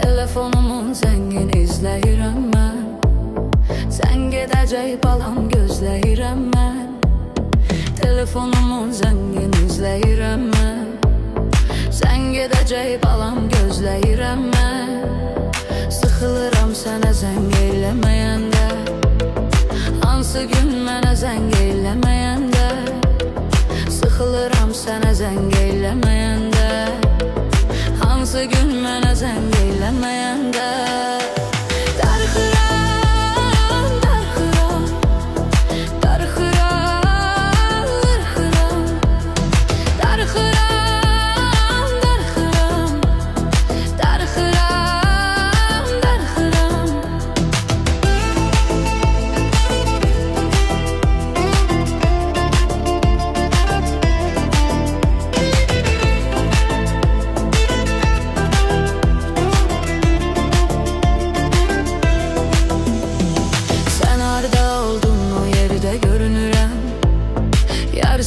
Telefonumun zəngin izləyirəm mən. Sən gedəcək balam gözləyirəm mən. Telefonumun zəngin izləyirəm mən. Sən gedəcək balam gözləyirəm mən. Sıxılıram sənə zəng eyləməyəndə. Hansı gün mənə zəng eyləməyəndə. Sıxılıram sənə zəng eyləməyəndə. Hansı gün mənə zəng eyləməyəndə. Darıxıram, darıxıram, darıxıram, darıxıram, darıxıram, darıxıram, darıxıram, darıxıram.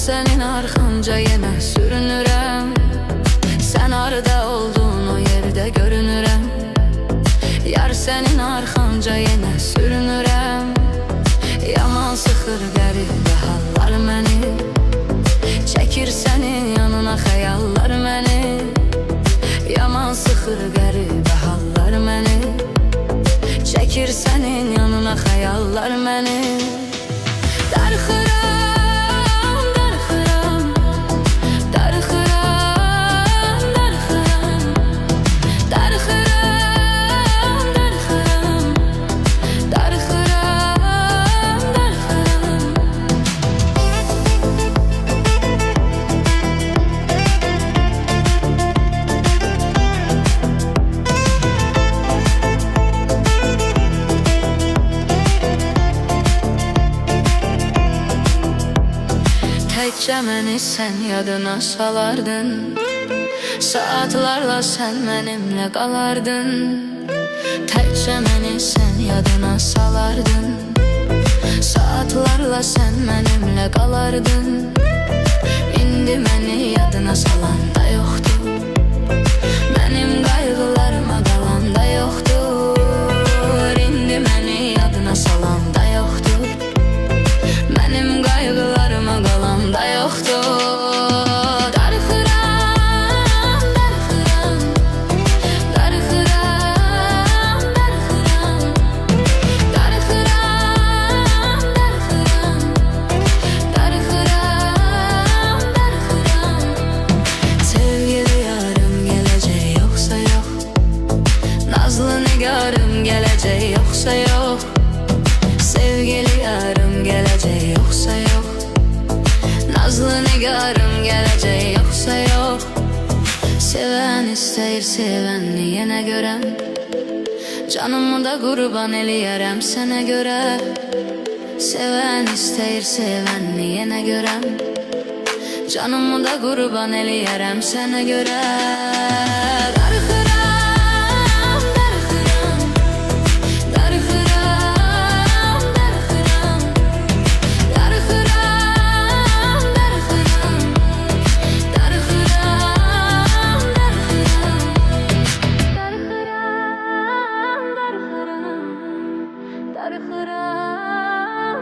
Sənin arxanca yenə sürünürəm. Sən harda oldun o yerdə görünürəm. Yar sənin arxanca yenə sürünürəm. Yaman sıxır qəribə hallar məni. Çəkir sənin yanına xəyallar məni. Yaman sıxır qəribə hallar məni. Çəkir sənin yanına xəyallar məni. Darıxıram, təkcə məni sən yadına salardın. Saatlarla sən mənimlə qalardın. Təkcə məni sən yadına salardın. Saatlarla sən mənimlə qalardın. İndi məni yadına salan da yoxdur. Mənim qayğılarıma qalan da yoxdur. İndi məni yadına salan da yoxdur. Mənim qayğılarıma qalan da yoxdur. Gələcək yoxsa yox. Sevgili yarım gələcək yoxsa yox. Nazlı nigarım gələcək yoxsa yox. Sevən istəyir sevənni yenə görəm. Canımı da qurban eləyərəm sənə görə. Sevən istəyir sevənni yenə görəm. Canımı da qurban eləyərəm sənə görə. Darıxıram,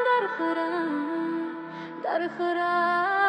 darıxıram, darıxıram.